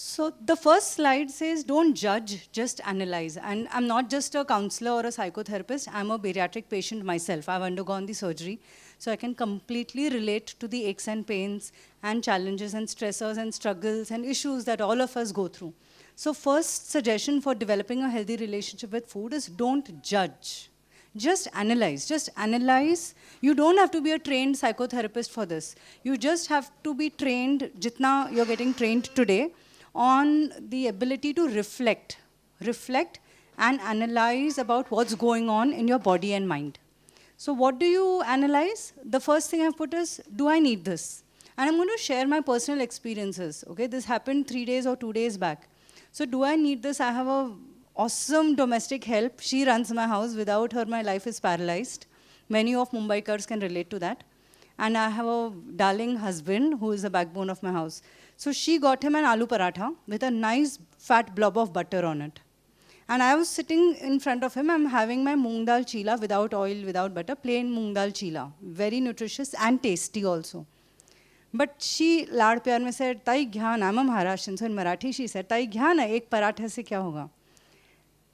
So the first slide says, don't judge, just analyze. And I'm not just a counselor or a psychotherapist, I'm a bariatric patient myself. I've undergone the surgery. So I can completely relate to the aches and pains and challenges and stressors and struggles and issues that all of us go through. So first suggestion for developing a healthy relationship with food is don't judge. Just analyze, just analyze. You don't have to be a trained psychotherapist for this. You just have to be trained, jitna you're getting trained today, on the ability to reflect and analyze about what's going on in your body and mind. So what do you analyze? The first thing I've put is, do I need this? And I'm going to share my personal experiences. Okay, this happened 3 days or 2 days back. So do I need this? I have a awesome domestic help. She runs my house. Without her, my life is paralyzed. Many of Mumbaikars can relate to that. And I have a darling husband who is the backbone of my house. So she got him an aloo paratha with a nice fat blob of butter on it. And I was sitting in front of him. I'm having my moong dal chila without oil, without butter, plain moong dal chila. Very nutritious and tasty also. But she, laad pyar mein said, Tai ghyan, I'm a Maharashtrian, so in Marathi she said, Tai ghyan, ek paratha se kya hoga?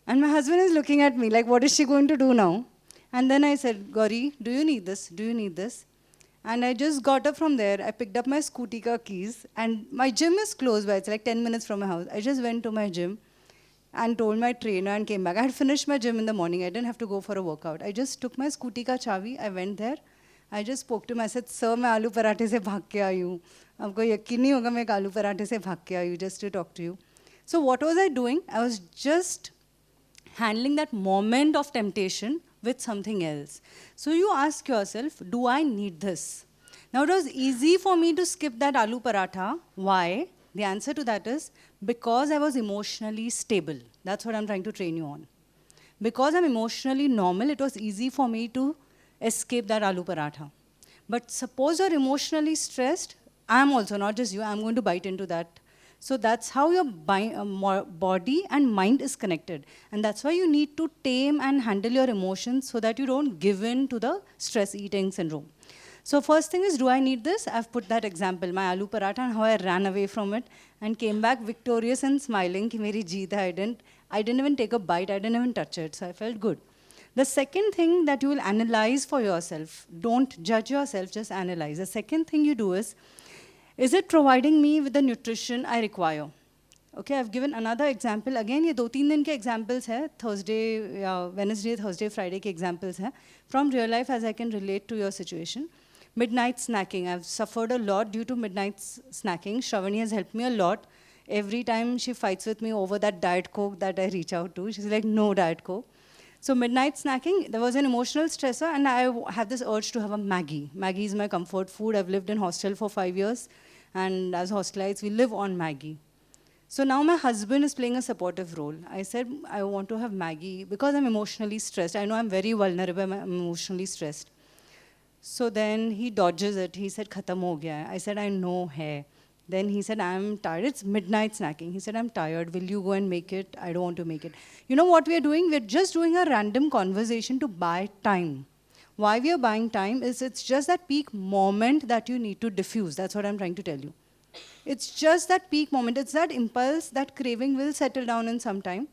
And my husband is looking at me like, what is she going to do now? And then I said, Gowri, do you need this? Do you need this? And I just got up from there. I picked up my scooty ka keys. And my gym is close by. It's like 10 minutes from my house. I just went to my gym and told my trainer and came back. I had finished my gym in the morning. I didn't have to go for a workout. I just took my scooty ka chavi. I went there. I just spoke to him. I said, sir, मैं आलू पराठे से भाग के आई हूँ. आपको यकीन नहीं होगा मैं एक आलू पराठे से भाग के आई हूँ just to talk to you. So what was I doing? I was just handling that moment of temptation with something else. So you ask yourself, do I need this? Now it was easy for me to skip that aloo paratha. Why? The answer to that is because I was emotionally stable. That's what I'm trying to train you on. Because I'm emotionally normal, it was easy for me to escape that aloo paratha. But suppose you're emotionally stressed, I'm also, not just you, I'm going to bite into that. So that's how your body and mind is connected. And that's why you need to tame and handle your emotions so that you don't give in to the stress eating syndrome. So first thing is, do I need this? I've put that example, my aloo paratha and how I ran away from it and came back victorious and smiling. Ki meri jeet hai, I didn't even take a bite, I didn't even touch it. So I felt good. The second thing that you will analyze for yourself, don't judge yourself, just analyze. The second thing you do is it providing me with the nutrition I require? Okay, I've given another example. Again, ये 2-3 दिन के examples हैं, Thursday, Wednesday, Thursday, Friday के examples हैं. From real life, as I can relate to your situation. Midnight snacking. I've suffered a lot due to midnight snacking. Shravani has helped me a lot. Every time she fights with me over that Diet Coke that I reach out to, she's like, no Diet Coke. So midnight snacking, there was an emotional stressor, and I had this urge to have a Maggi. Maggi is my comfort food. I've lived in hostel for 5 years, and as hostelites, we live on Maggi. So now my husband is playing a supportive role. I said, I want to have Maggi because I'm emotionally stressed. I know I'm very vulnerable, I'm emotionally stressed. So then he dodges it. He said, khatam ho gaya hai. I said, I know hai. Then he said, I'm tired. It's midnight snacking. He said, I'm tired. Will you go and make it? I don't want to make it. You know what we're doing? We're just doing a random conversation to buy time. Why we are buying time is it's just that peak moment that you need to diffuse. That's what I'm trying to tell you. It's just that peak moment. It's that impulse, that craving will settle down in some time.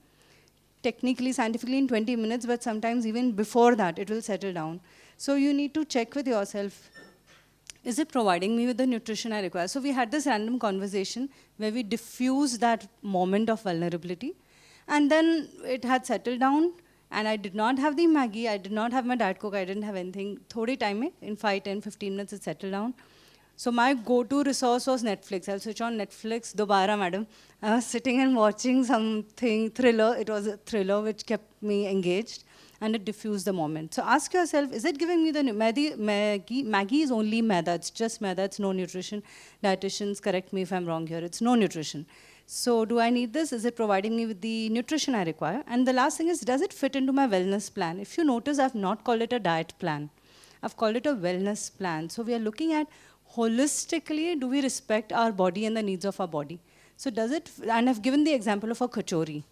Technically, scientifically in 20 minutes, but sometimes even before that, it will settle down. So you need to check with yourself, is it providing me with the nutrition I require? So we had this random conversation where we diffused that moment of vulnerability. And then it had settled down. And I did not have the Maggi. I did not have my Diet Coke. I didn't have anything. Thodi time mein, in 5, 10, 15 minutes, it settled down. So my go-to resource was Netflix. I'll switch on Netflix. Dobara, madam. I was sitting and watching something, thriller. It was a thriller which kept me engaged. And it diffused the moment. So ask yourself, is it giving me the Maggi? Maggi is only maida. It's just maida. It's no nutrition. Dietitians, correct me if I'm wrong here. It's no nutrition. So do I need this? Is it providing me with the nutrition I require? And the last thing is, does it fit into my wellness plan? If you notice, I've not called it a diet plan. I've called it a wellness plan. So we are looking at holistically, do we respect our body and the needs of our body? So does it, and I've given the example of a kachori.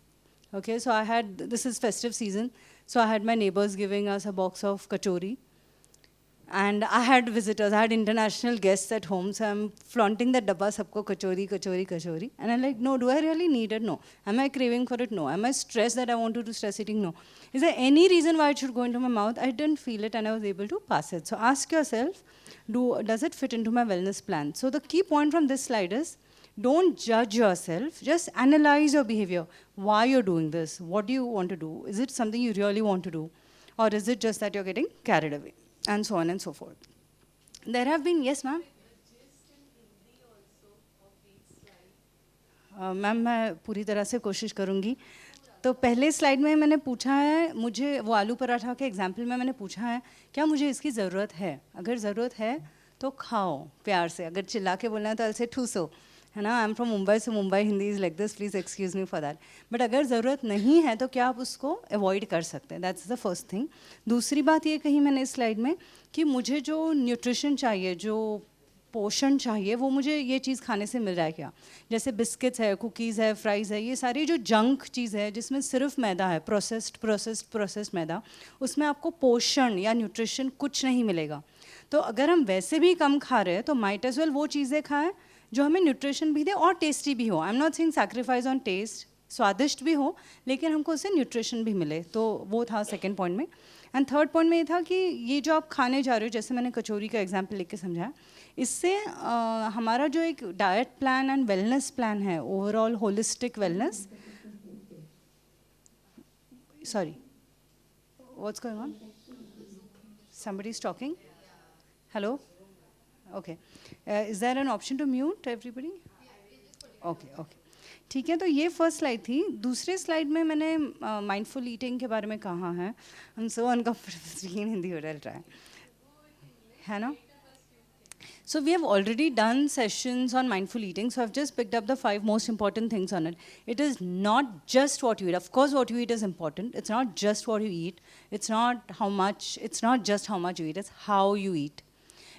Okay, so I had, this is festive season. So I had my neighbors giving us a box of kachori. And I had visitors, I had international guests at home, so I'm flaunting that dabba sabko kachori, kachori, kachori. And I'm like, no, do I really need it? No. Am I craving for it? No. Am I stressed that I want to do stress eating? No. Is there any reason why it should go into my mouth? I didn't feel it and I was able to pass it. So ask yourself, does it fit into my wellness plan? So the key point from this slide is, don't judge yourself, just analyze your behavior. Why you're doing this? What do you want to do? Is it something you really want to do? Or is it just that you're getting carried away? And so on and so forth. There have been, yes ma'am? Ma'am मैं पूरी तरह से कोशिश करूँगी. तो पहले slide में मैंने पूछा है, मुझे वो आलू पराठा के एग्जाम्पल में मैंने पूछा है, क्या मुझे इसकी ज़रूरत है? अगर ज़रूरत है तो खाओ प्यार से, अगर चिल्ला के बोलना है तो ऐसे ठूसो, है ना. I am from Mumbai, so Mumbai Hindi is like this, please excuse me for that. But अगर ज़रूरत नहीं है तो क्या आप उसको अवॉइड कर सकते हैं? That's the first thing. दूसरी बात ये कही मैंने इस स्लाइड में कि मुझे जो न्यूट्रिशन चाहिए, जो पोषण चाहिए, वो मुझे ये चीज़ खाने से मिल रहा है क्या? जैसे बिस्किट्स है, कुकीज़ है, फ्राइज़ है, ये सारी जो जंक चीज़ है जिसमें सिर्फ मैदा है, प्रोसेस्ड मैदा, उसमें आपको पोषण या न्यूट्रिशन कुछ नहीं मिलेगा. तो अगर हम वैसे भी कम खा रहे हैं तो माइट एज वेल वो चीज़ें खाएं जो हमें न्यूट्रिशन भी दे और टेस्टी भी हो. I am not saying sacrifice on taste, स्वादिष्ट भी हो लेकिन हमको उससे न्यूट्रिशन भी मिले. तो वो था सेकेंड पॉइंट में. एंड थर्ड पॉइंट में ये था कि ये जो आप खाने जा रहे हो, जैसे मैंने कचौरी का एग्जाम्पल लेके समझाया, इससे हमारा जो एक diet plan and wellness plan है, overall holistic wellness, sorry what's going on, somebody is talking, hello, okay, is there an option to mute everybody? Okay. ठीक है. तो ये फर्स्ट स्लाइड थी. दूसरे स्लाइड में मैंने माइंडफुल ईटिंग के बारे में कहा है. हम सो अनकम्फर्टेबल स्पीकिंग हिंदी हो रहा है ना. So we have already done sessions on mindful eating, so I've just picked up the 5 most important things on it. It is not just what you eat. Of course what you eat is important. It's not just what you eat. It's not how much, it's not just how much you eat, it's how you eat.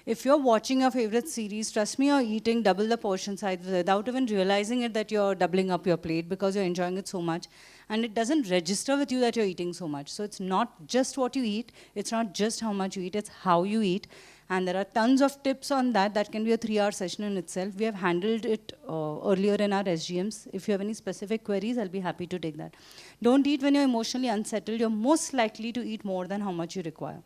If you're watching your favorite series, trust me, you're eating double the portion size without even realizing it, that you're doubling up your plate because you're enjoying it so much. And it doesn't register with you that you're eating so much. So it's not just what you eat, it's not just how much you eat, it's how you eat. And there are tons of tips on that. That can be a 3-hour session in itself. We have handled it earlier in our SGMs. If you have any specific queries, I'll be happy to take that. Don't eat when you're emotionally unsettled. You're most likely to eat more than how much you require.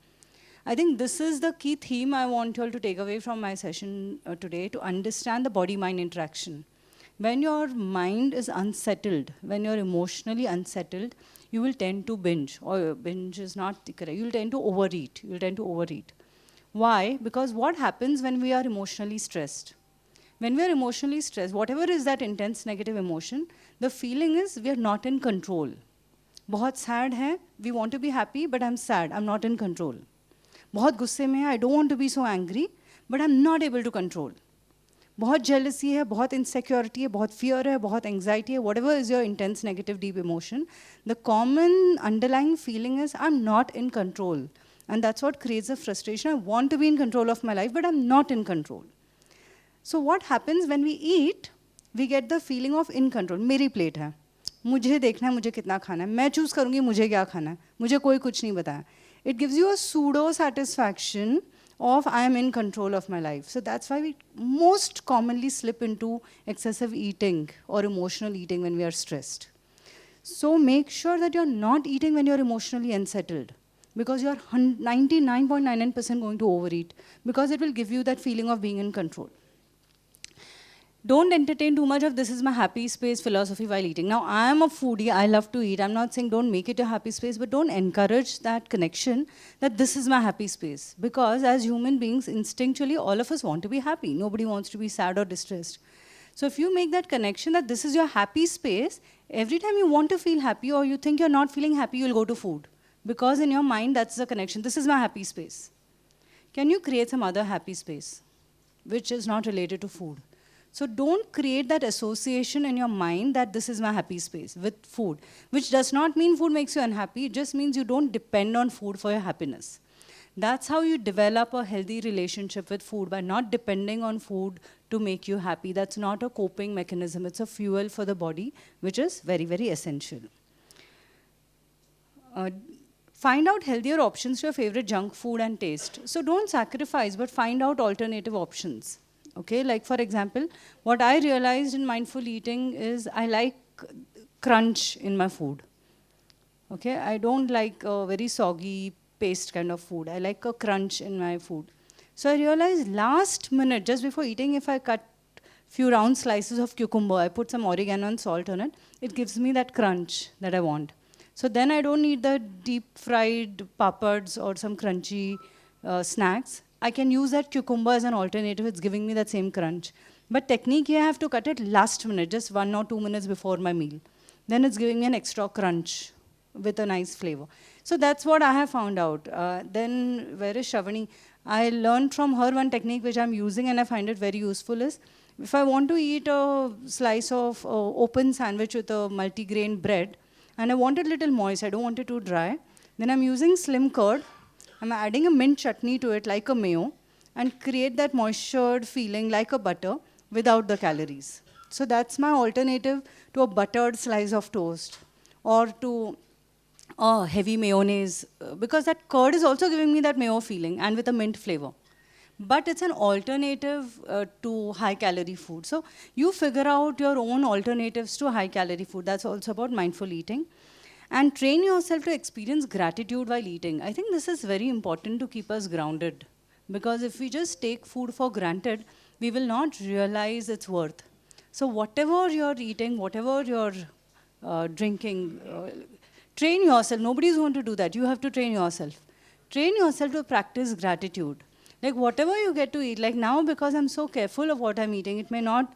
I think this is the key theme I want you all to take away from my session today, to understand the body-mind interaction. When your mind is unsettled, when you're emotionally unsettled, you will tend to binge, or binge is not correct, you'll tend to overeat. Why? Because what happens when we are emotionally stressed? When we are emotionally stressed, whatever is that intense negative emotion, the feeling is we are not in control. बहुत sad है, we want to be happy, but I'm sad, I'm not in control. बहुत गुस्से में है, I don't want to be so angry, but I'm not able to control. बहुत jealousy है, बहुत insecurity है, बहुत fear है, बहुत anxiety है, whatever is your intense negative deep emotion, the common underlying feeling is I'm not in control. And that's what creates the frustration. I want to be in control of my life, but I'm not in control. So what happens when we eat, we get the feeling of in control. मेरी plate है, मुझे देखना है मुझे कितना खाना है, मैं choose करूँगी मुझे क्या खाना है, मुझे कोई कुछ नहीं बताया. It gives you a pseudo satisfaction of I am in control of my life. So that's why we most commonly slip into excessive eating or emotional eating when we are stressed. So make sure that you're not eating when you're emotionally unsettled, because you're 99.99% going to overeat, because it will give you that feeling of being in control. Don't entertain too much of this is my happy space philosophy while eating. Now, I am a foodie, I love to eat. I'm not saying don't make it a happy space, but don't encourage that connection that this is my happy space. Because as human beings, instinctually, all of us want to be happy. Nobody wants to be sad or distressed. So if you make that connection that this is your happy space, every time you want to feel happy or you think you're not feeling happy, you'll go to food. Because in your mind, that's the connection. This is my happy space. Can you create some other happy space, which is not related to food? So don't create that association in your mind that this is my happy space with food, which does not mean food makes you unhappy. It just means you don't depend on food for your happiness. That's how you develop a healthy relationship with food, by not depending on food to make you happy. That's not a coping mechanism. It's a fuel for the body, which is very, very essential. Find out healthier options to your favorite junk food and taste. So don't sacrifice, but find out alternative options. Okay, like for example, what I realized in mindful eating is I like crunch in my food. Okay, I don't like a very soggy paste kind of food. I like a crunch in my food. So I realized last minute, just before eating, if I cut few round slices of cucumber, I put some oregano and salt on it, it gives me that crunch that I want. So then I don't need the deep fried papads or some crunchy snacks. I can use that cucumber as an alternative. It's giving me that same crunch. But technique here, I have to cut it last minute, just 1 or 2 minutes before my meal. Then it's giving me an extra crunch with a nice flavor. So that's what I have found out. Then where is Shravani? I learned from her one technique which I'm using and I find it very useful is, if I want to eat a slice of open sandwich with a multigrain bread, and I want it a little moist, I don't want it too dry, then I'm using slim curd, I'm adding a mint chutney to it like a mayo, and create that moistured feeling like a butter without the calories. So that's my alternative to a buttered slice of toast or to heavy mayonnaise, because that curd is also giving me that mayo feeling and with a mint flavor. But it's an alternative to high-calorie food. So you figure out your own alternatives to high-calorie food. That's also about mindful eating. And train yourself to experience gratitude while eating. I think this is very important to keep us grounded. Because if we just take food for granted, we will not realize its worth. So whatever you're eating, whatever you're drinking, train yourself. Nobody's going to do that. You have to train yourself. Train yourself to practice gratitude. Like whatever you get to eat, like now because I'm so careful of what I'm eating, it may not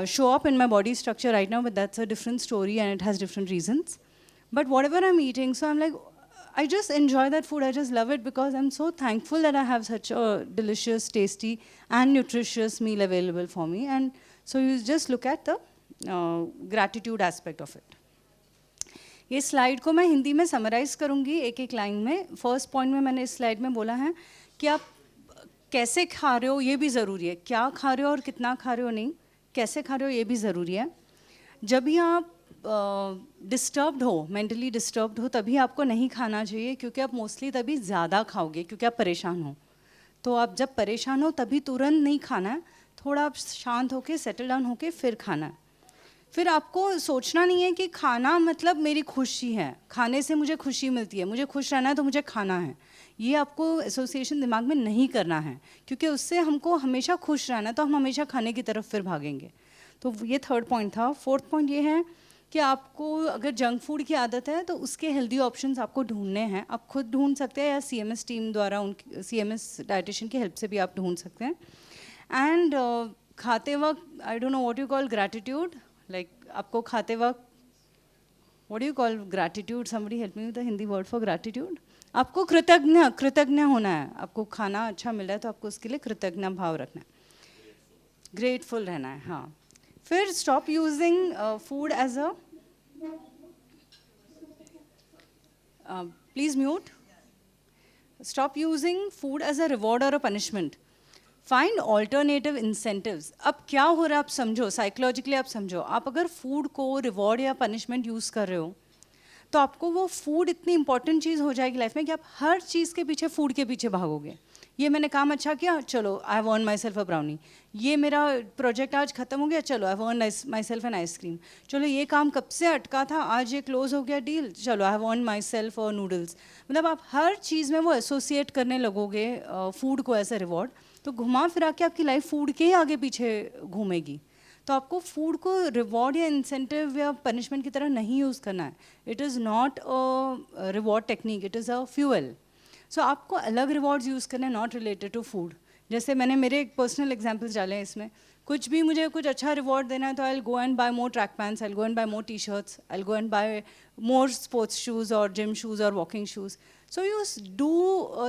show up in my body structure right now, but that's a different story and it has different reasons. But whatever I'm eating, so I'm like, I just enjoy that food. I just love it because I'm so thankful that I have such a delicious, tasty and nutritious meal available for me. And so you just look at the gratitude aspect of it. ये slide को मैं हिंदी में summarise करूंगी एक एक line में. First point में मैंने इस स्लाइड में बोला है कि आप कैसे खा रहे हो ये भी ज़रूरी है. क्या खा रहे हो और कितना खा रहे हो नहीं, कैसे खा रहे हो ये भी ज़रूरी है. जब भी आप डिस्टर्ब्ड हो, मेंटली डिस्टर्ब्ड हो, तभी आपको नहीं खाना चाहिए, क्योंकि आप मोस्टली तभी ज़्यादा खाओगे क्योंकि आप परेशान हो. तो आप जब परेशान हो तभी तुरंत नहीं खाना है, थोड़ा आप शांत होके सेटल डाउन होके फिर खाना है. फिर आपको सोचना नहीं है कि खाना मतलब मेरी खुशी है, खाने से मुझे खुशी मिलती है, मुझे खुश रहना है तो मुझे खाना है. ये आपको एसोसिएशन दिमाग में नहीं करना है, क्योंकि उससे हमको हमेशा खुश रहना है तो हम हमेशा खाने की तरफ फिर भागेंगे. तो ये थर्ड पॉइंट था. फोर्थ पॉइंट ये है कि आपको अगर जंक फूड की आदत है तो उसके हेल्दी ऑप्शंस आपको ढूंढने हैं. आप खुद ढूंढ सकते हैं या सीएमएस टीम द्वारा, उनकी सीएमएस डाइटिशियन की हेल्प से भी आप ढूंढ सकते हैं. एंड खाते वक्त I don't know what you call gratitude, like आपको खाते वक्त what do you call gratitude, somebody help me with the Hindi word for gratitude. आपको कृतज्ञ होना है. आपको खाना अच्छा मिल रहा है तो आपको उसके लिए कृतज्ञ भाव रखना है, ग्रेटफुल रहना है. हाँ. फिर stop using food as a, please mute. Stop using food as a reward और a punishment. Find alternative incentives. अब क्या हो रहा है आप समझो, साइकोलॉजिकली आप समझो. आप अगर फूड को रिवॉर्ड या पनिशमेंट यूज़ कर रहे हो तो आपको वो फूड इतनी इंपॉर्टेंट चीज़ हो जाएगी लाइफ में कि आप हर चीज़ के पीछे फूड के पीछे भागोगे. ये मैंने काम अच्छा किया, चलो I have earn my self a brownie. ये मेरा प्रोजेक्ट आज खत्म हो गया, चलो I have earn my self an ice cream. चलो ये काम कब से अटका था, आज ये क्लोज हो गया डील, चलो I have earn my self और नूडल्स. मतलब आप हर चीज़ में वो एसोसिएट करने लगोगे फूड को एज अ रिवॉर्ड, तो घुमा फिरा के आपकी लाइफ फूड के ही आगे पीछे घूमेगी. तो आपको फूड को रिवॉर्ड या इंसेंटिव या पनिशमेंट की तरह नहीं यूज़ करना है. It is not a reward technique, it is a fuel. So आपको अलग रिवॉर्ड्स यूज़ करना है, नॉट रिलेटेड टू फूड. जैसे मैंने मेरे एक पर्सनल एग्जाम्पल्स डाले हैं इसमें. कुछ भी मुझे कुछ अच्छा रिवॉर्ड देना है तो I will go and buy more track pants, I will go and buy more T shirts, I will go and buy more sports shoes और जिम शूज़ और walking shoes. So you do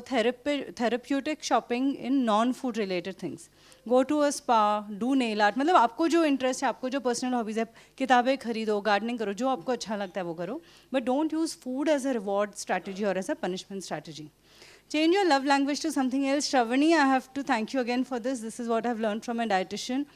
therapeutic shopping in non-food related things. Go to a spa, do nail art. मतलब आपको जो interest है, आपको जो personal hobbies है, किताबें खरीदो, गार्डनिंग करो, जो आपको अच्छा लगता है वो करो. But don't use food as a reward strategy or as a punishment strategy. Change your love language to something else. Shravani, I have to thank you again for this. This is what I've learned from a dietitian.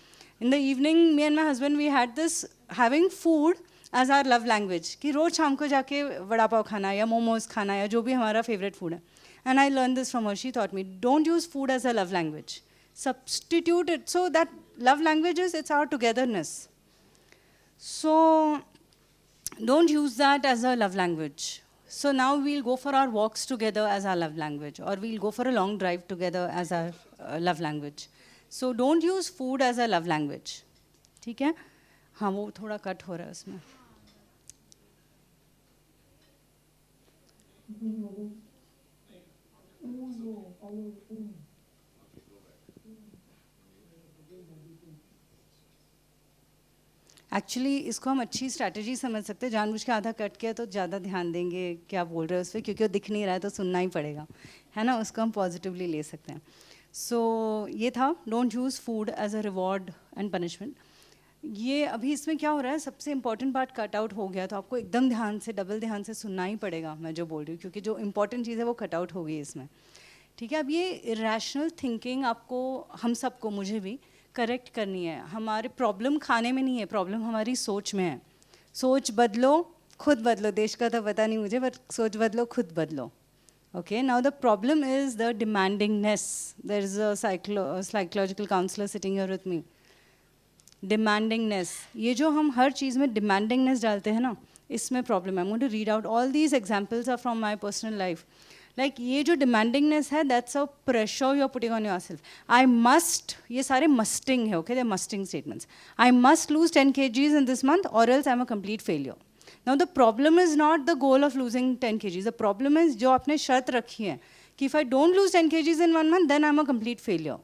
In the evening, me and my husband, we had this, having food as our love language, कि रोज शाम को जाके वड़ा पाव खाना या मोमोज खाना या जो भी हमारा फेवरेट फूड है. And I learn this from her. She thought me, don't use food as a love language, substitute it. So that love language is, it's our togetherness. So don't use that as a love language. So now we'll go for our walks together as our love language, or we'll go for a long drive together as our love language. So don't use food as a love language. ठीक है? हाँ, वो थोड़ा cut हो रहा है उसमें. Actually इसको हम अच्छी स्ट्रैटेजी समझ सकते हैं. जानबूझ के आधा कट किया तो ज़्यादा ध्यान देंगे क्या बोल रहे हैं उस पर, क्योंकि वो दिख नहीं रहा है तो सुनना ही पड़ेगा, है ना. उसको हम पॉजिटिवली ले सकते हैं. सो ये था, don't use food as a reward and punishment. ये अभी इसमें क्या हो रहा है, सबसे इंपॉर्टेंट पार्ट कट आउट हो गया, तो आपको एकदम ध्यान से, डबल ध्यान से सुनना ही पड़ेगा मैं जो बोल रही हूँ, क्योंकि जो इंपॉर्टेंट चीज़ है वो कट आउट हो गई इसमें. ठीक है. अब ये इरेशनल थिंकिंग आपको, हम सबको, मुझे भी करेक्ट करनी है. हमारे प्रॉब्लम खाने में नहीं है, प्रॉब्लम हमारी सोच में है. सोच बदलो, खुद बदलो. देश का तो पता नहीं मुझे, बट सोच बदलो, खुद बदलो. Okay, now the problem is the demandingness. There is a psychological counselor sitting here with me. Demandingness. ये जो हम हर चीज़ में demandingness डालते हैं ना, इसमें problem है. I'm going to read out all these examples are from my personal life. Like ये जो demandingness है, that's a pressure you're putting on yourself. I must, ये सारे musting है, okay? They're musting statements. I must lose 10 kgs in this month or else I'm a complete failure. Now the problem is not the goal of losing 10 kgs. The problem is जो आपने शर्त रखी है कि if I don't lose 10 kgs in 1 month, then I'm a complete failure.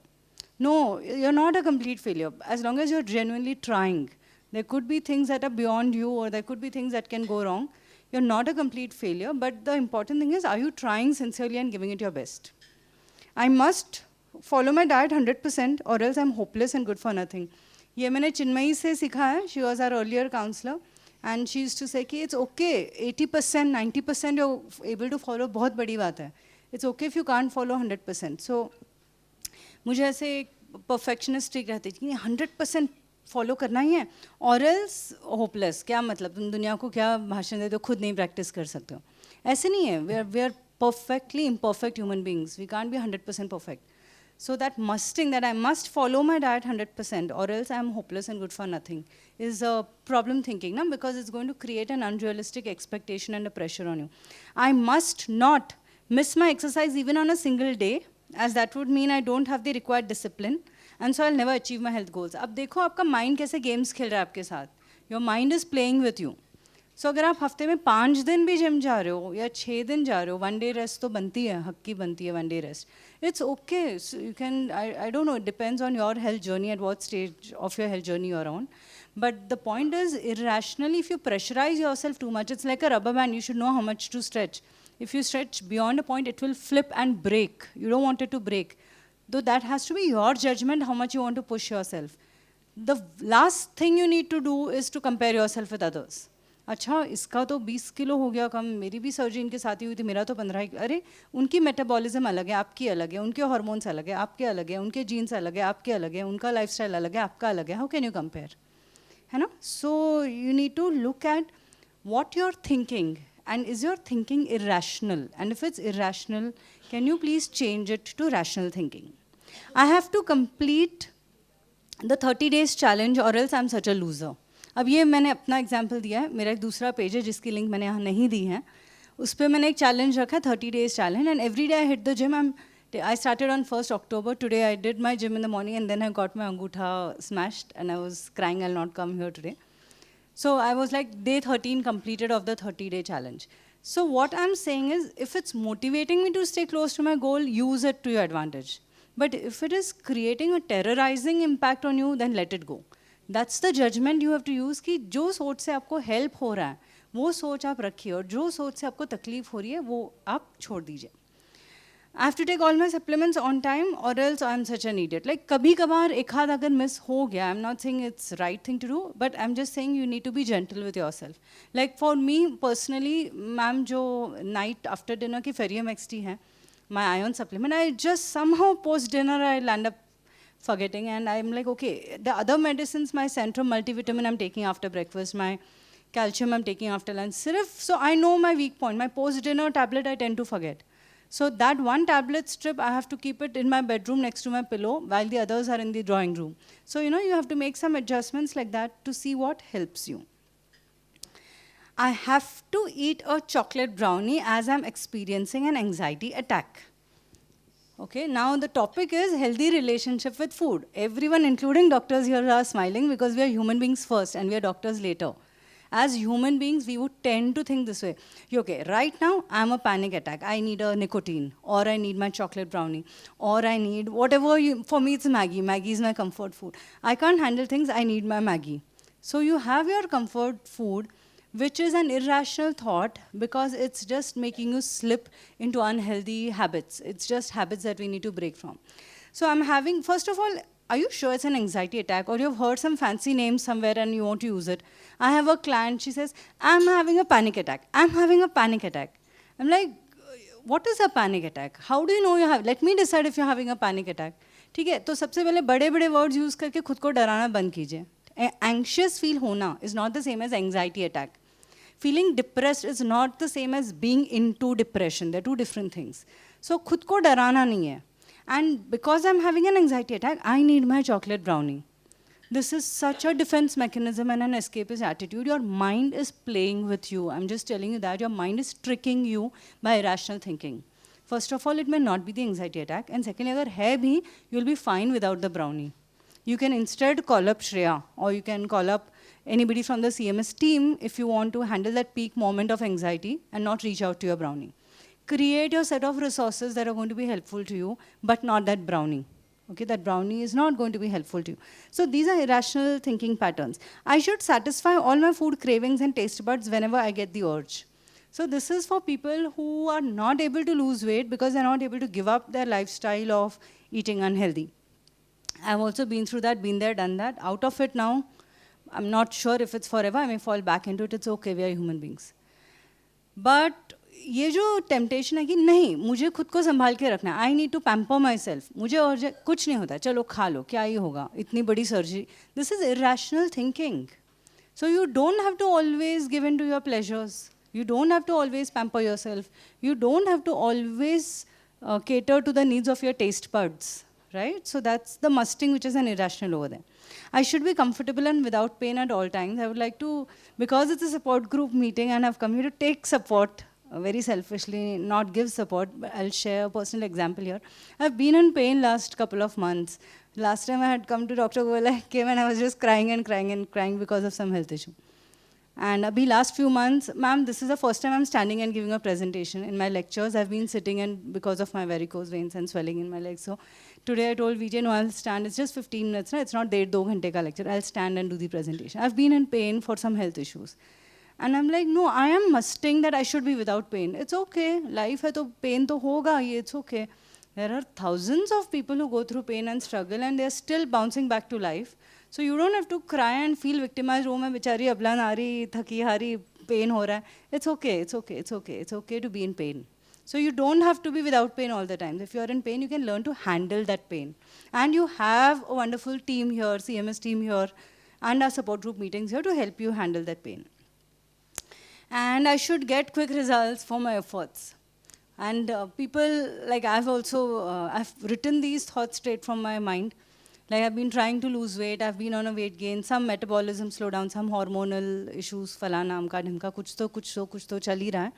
No, you're not a complete failure. As long as you're genuinely trying. There could be things that are beyond you, or there could be things that can go wrong. You're not a complete failure, but the important thing is, are you trying sincerely and giving it your best? I must follow my diet 100% or else I'm hopeless and good for nothing. ये मैंने चिन्मयी से सीखा है. She was our earlier counselor. And she used to say कि it's okay, 80%, 90% you're able to follow, बहुत बड़ी बात है. It's okay if you can't follow 100%. So मुझे ऐसे perfectionist ठीक रहती थी कि 100% फॉलो करना ही है, और एल्स होपलेस. क्या मतलब, तुम दुनिया को क्या भाषण देते हो, खुद नहीं प्रैक्टिस कर सकते हो. ऐसे नहीं है. We are perfectly imperfect human beings. We can't be 100% perfect. So that musting, that I must follow my diet 100% or else I am hopeless and good for nothing, is a problem thinking, no? Because it's going to create an unrealistic expectation and a pressure on you. I must not miss my exercise even on a single day, as that would mean I don't have the required discipline, and so I'll never achieve my health goals. अब देखो आपका mind कैसे games खेल रहा है आपके साथ. Your mind is playing with you. So अगर आप हफ्ते में 5 दिन भी जिम जा रहे हो या 6 दिन जा रहे हो, 1 day rest तो बनती है, हक की बनती है 1 day rest. It's okay. So you can, I don't know, it depends on your health journey, at what stage of your health journey you're on. But the point is, irrationally, if you pressurize yourself too much, it's like a rubber band. You should know how much to stretch. If you stretch beyond a point, it will flip and break. You don't want it to break. Though that has to be your judgment, how much you want to push yourself. The last thing you need to do is to compare yourself with others. अच्छा, इसका तो 20 kilo हो गया कम, मेरी भी surgery इनके साथ ही हुई थी, मेरा तो 15. अरे उनकी मेटाबॉलिज्म अलग है, आपकी अलग है, उनके हार्मोन्स अलग है, आपके अलग है, उनके जीन्स अलग है, आपके अलग है, उनका लाइफस्टाइल अलग है, आपका अलग है. हाउ कैन यू कंपेयर, है ना? So you need to look at what you're thinking, and is your thinking irrational, and if it's irrational, can you please change it to rational thinking. I have to complete the 30 days challenge or else I'm such a loser. अब ये मैंने अपना example दिया है. मेरा एक दूसरा page है जिसकी लिंक मैंने यहाँ नहीं दी है. उस पर मैंने एक चैलेंज रखा है, 30 days challenge, and every day I hit the gym. I started on 1st October. Today I did my gym in the morning, and then I got my angutha smashed, and I was crying I'll not come here today. So I was like day 13 completed of the 30-day challenge. So what I'm saying is, if it's motivating me to stay close to my goal, use it to your advantage. But if it is creating a terrorizing impact on you, then let it go. That's the judgment you have to use कि जो सोच से आपको help हो रहा है वो सोच आप रखिए, और जो सोच से आपको तकलीफ हो रही है वो आप छोड़ दीजिए. I have to take all my supplements on time or else I'm such an idiot. Like कभी कभार एक आध अगर मिस हो गया, I'm not saying it's right thing to do, but I'm just saying you need to be gentle with yourself. Like for me personally, ma'am जो night after dinner की Ferrium XT है, my iron supplement, I just somehow post dinner I land up forgetting, and I'm like, okay, the other medicines, my Centrum multivitamin I'm taking after breakfast, my calcium I'm taking after lunch. So I know my weak point. My post-dinner tablet I tend to forget. So that one tablet strip, I have to keep it in my bedroom next to my pillow while the others are in the drawing room. So, you know, you have to make some adjustments like that to see what helps you. I have to eat a chocolate brownie as I'm experiencing an anxiety attack. Okay, now the topic is healthy relationship with food. Everyone, including doctors here, are smiling because we are human beings first and we are doctors later. As human beings, we would tend to think this way. Okay, right now, I'm a panic attack. I need a nicotine, or I need my chocolate brownie, or I need whatever. For me, it's Maggie. Maggie is my comfort food. I can't handle things. I need my Maggie. So you have your comfort food, which is an irrational thought because it's just making you slip into unhealthy habits. It's just habits that we need to break from. So I'm having, first of all, are you sure it's an anxiety attack, or you've heard some fancy name somewhere and you want to use it? I have a client, she says, I'm having a panic attack. I'm having a panic attack. I'm like, what is a panic attack? How do you know you have? Let me decide if you're having a panic attack. ठीक है, तो सबसे पहले बड़े-बड़े words use करके खुद को डराना बंद कीजिए. Anxious feel होना is not the same as anxiety attack. Feeling depressed is not the same as being into depression. They're two different things. So खुद को डराना नहीं है. And because I'm having an anxiety attack, I need my chocolate brownie. This is such a defense mechanism and an escapist attitude. Your mind is playing with you. I'm just telling you that your mind is tricking you by irrational thinking. First of all, it may not be the anxiety attack. And secondly, agar hai bhi, you'll be fine without the brownie. You can instead call up Shreya, or you can call up anybody from the CMS team if you want to handle that peak moment of anxiety and not reach out to your brownie. Create your set of resources that are going to be helpful to you, but not that brownie. Okay, that brownie is not going to be helpful to you. So these are irrational thinking patterns. I should satisfy all my food cravings and taste buds whenever I get the urge. So this is for people who are not able to lose weight because they're not able to give up their lifestyle of eating unhealthy. I've also been through that, been there, done that. Out of it now, I'm not sure if it's forever. I may fall back into it. It's okay, we are human beings. But ये जो temptation है कि नहीं मुझे खुद को संभाल के रखना है, I need to pamper myself, मुझे और कुछ नहीं होता, चलो खा लो, क्या ही होगा, इतनी बड़ी सर्जरी. This is irrational thinking. So you don't have to always give in to your pleasures, you don't have to always pamper yourself, you don't have to always cater to the needs of your taste buds, right? So that's the musting, which is an irrational over there. I should be comfortable and without pain at all times. I would like to, because it's a support group meeting and I've come here to take support, very selfishly, not give support, but I'll share a personal example here. I've been in pain last couple of months. Last time I had come to Dr. Goel, I came and I was just crying and crying and crying because of some health issue. And abhi last few months, ma'am, this is the first time I'm standing and giving a presentation. In my lectures, I've been sitting and because of my varicose veins and swelling in my legs. So today I told Vijay, no, I'll stand. It's just 15 minutes. No? It's not 2 ghante ka lecture. I'll stand and do the presentation. I've been in pain for some health issues. And I'm like, no, I am musting that I should be without pain. It's okay. Life hai to pain to hoga. It's okay. There are thousands of people who go through pain and struggle and they're still bouncing back to life. So you don't have to cry and feel victimized. Oh, मैं बेचारी अबला नारी थकी हारी pain हो रहा है. It's okay. It's okay. It's okay. It's okay to be in pain. So you don't have to be without pain all the time. If you're in pain, you can learn to handle that pain. And you have a wonderful team here, CMS team here, and our support group meetings here to help you handle that pain. And I should get quick results for my efforts. And people, like I've also, I've written these thoughts straight from my mind. Like I've been trying to lose weight, I've been on a weight gain, some metabolism slowdown, some hormonal issues, falana, amka, dhimka, kuch to chal hi raha hai.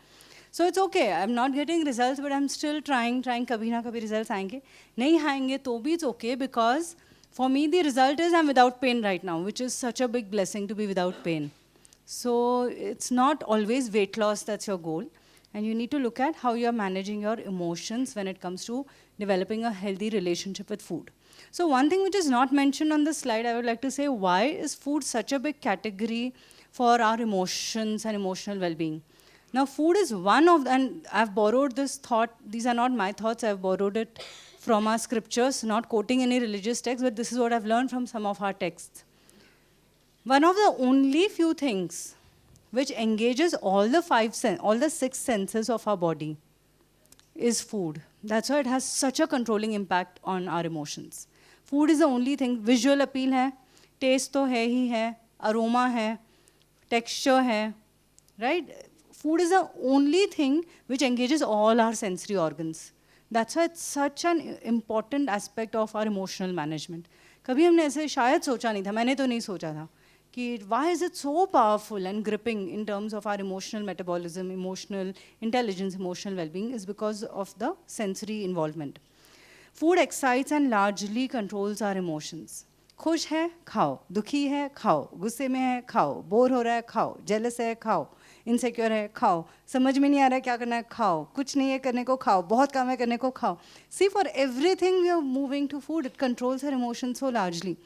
So it's okay, I'm not getting results, but I'm still trying, kabhi na kabhi results aayenge. Nahi aayenge to bhi it's okay, because for me the result is I'm without pain right now, which is such a big blessing to be without pain. So it's not always weight loss that's your goal. And you need to look at how you're managing your emotions when it comes to developing a healthy relationship with food. So one thing which is not mentioned on this slide, I would like to say, why is food such a big category for our emotions and emotional well-being? Now food is one of, and I've borrowed this thought, these are not my thoughts, I've borrowed it from our scriptures, not quoting any religious text, but this is what I've learned from some of our texts. One of the only few things which engages all the 6 senses of our body is food. That's why it has such a controlling impact on our emotions. Food is the only thing. Visual appeal hai, taste to hai hi hai, aroma hai, texture hai, right? Food is the only thing which engages all our sensory organs. That's why it's such an important aspect of our emotional management. कभी हमने ऐसे शायद सोचा नहीं था, मैंने तो नहीं सोचा था कि why is it so powerful and gripping in terms of our emotional metabolism, emotional intelligence, emotional well-being is because of the sensory involvement. Food excites and largely controls our emotions. खुश है खाओ, दुखी है खाओ, गुस्से में है खाओ, बोर हो रहा है खाओ, जेलस है खाओ, इनसिक्योर है खाओ, समझ में नहीं आ रहा है क्या करना है खाओ, कुछ नहीं है करने को खाओ, बहुत काम है करने को खाओ. See, for everything we are moving to food, it controls our emotions so largely.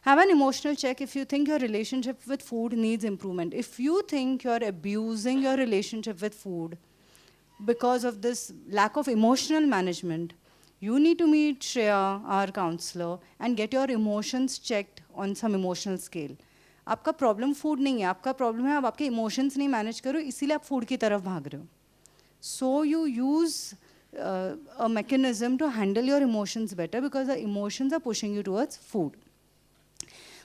Have an emotional check if you think your relationship with food needs improvement. If you think you're abusing your relationship with food because of this lack of emotional management, you need to meet Shreya, our counselor, and get your emotions checked on some emotional scale. आपका problem food नहीं है, आपका problem है आप आपके emotions नहीं manage करो, इसीलिए आप फूड की तरफ भाग रहे हो. So you use a mechanism to handle your emotions better because the emotions are pushing you towards food.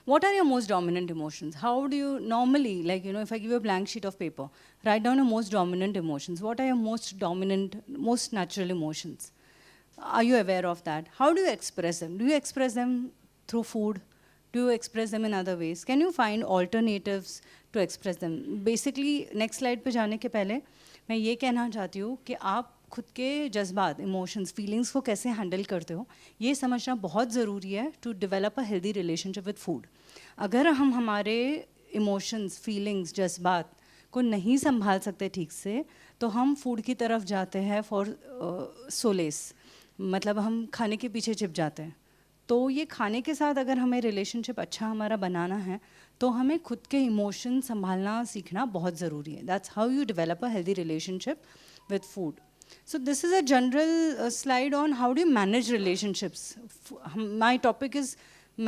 What are your most dominant emotions? How do you normally, like, if I give you a blank sheet of paper, write down your most dominant emotions. What are your most dominant, most natural emotions? Are you aware of that? How do you express them? Do you express them through food? Do you express them in other ways? Can you find alternatives to express them? Basically, next slide पे जाने के पहले मैं ये कहना चाहती हूँ कि आप खुद के जज्बात, इमोशंस, फीलिंग्स को कैसे हैंडल करते हो, ये समझना बहुत ज़रूरी है to develop a healthy relationship with food. अगर हम हमारे इमोशंस, फीलिंग्स, जज्बात को नहीं संभाल सकते ठीक से, तो हम फूड की तरफ जाते हैं फॉर सोलेस, मतलब हम खाने के पीछे छिप जाते हैं. तो ये खाने के साथ अगर हमें रिलेशनशिप अच्छा हमारा बनाना है, तो हमें खुद के इमोशन संभालना सीखना बहुत ज़रूरी है. That's how you develop a healthy relationship with food. So this is a general slide on how do you manage relationships. My topic is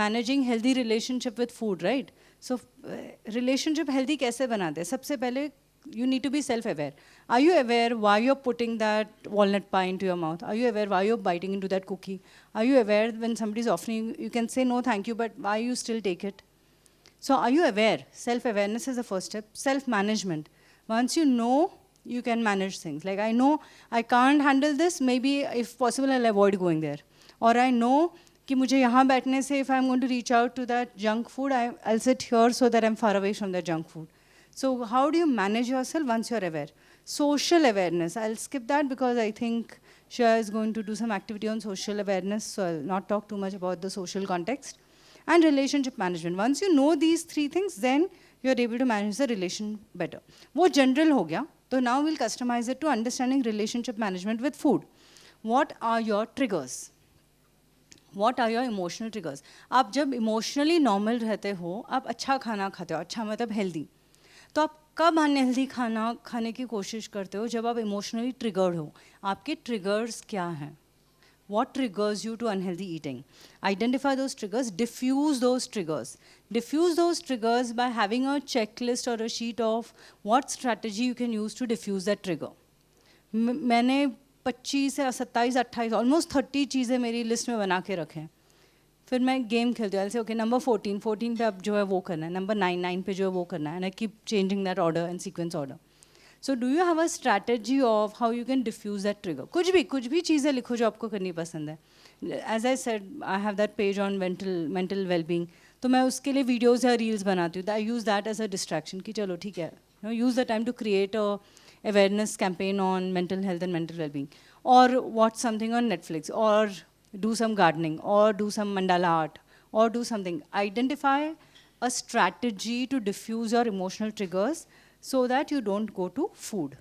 managing healthy relationship with food, right? So relationship healthy कैसे बनाते हैं? सबसे पहले you need to be self-aware. Are you aware why you're putting that walnut pie into your mouth? Are you aware why you're biting into that cookie? Are you aware when somebody's offering, you can say no thank you, but why you still take it? So are you aware? Self-awareness is the first step. Self-management. Once you know, you can manage things. Like I know I can't handle this, maybe if possible I'll avoid going there. Or I know कि मुझे यहाँ बैठने से if I'm going to reach out to that junk food, I'll sit here so that I'm far away from the junk food. So how do you manage yourself once you're aware? Social awareness. I'll skip that because I think Shreya is going to do some activity on social awareness, so I'll not talk too much about the social context. And relationship management. Once you know these three things, then you're able to manage the relation better. वो general हो गया. So now we'll customize it to understanding relationship management with food. What are your triggers? What are your emotional triggers? आप जब emotionally normal रहते हो, आप अच्छा खाना खाते हो, अच्छा मतलब healthy. तो आप कब अनहेल्दी खाना खाने की कोशिश करते हो? जब आप इमोशनली ट्रिगर्ड हो. आपके ट्रिगर्स क्या हैं? What triggers you to unhealthy eating? Identify those triggers, diffuse those triggers. Diffuse those triggers by having a checklist or a sheet of what strategy you can use to diffuse that trigger. मैंने 25 या 27, 28, almost 30 चीज़ें मेरी list में बना के रखें. फिर मैं गेम खेलती हूँ. ऐसे ओके नंबर 14 पे अब जो है वो करना है, नंबर 9 पे जो है वो करना है, and I keep changing that order and sequence order. So do you have a strategy of how you can diffuse that trigger? कुछ भी चीज़ें लिखो जो आपको करनी पसंद है. As I said, I have that page on mental wellbeing. तो मैं उसके लिए वीडियोज़ या रील्स बनाती हूँ. I use that as a distraction कि चलो ठीक है, use the time to create a awareness campaign on mental health and mental well-being, or watch something on Netflix, or do some gardening, or do some mandala art, or do something. Identify a strategy to diffuse your emotional triggers so that you don't go to food.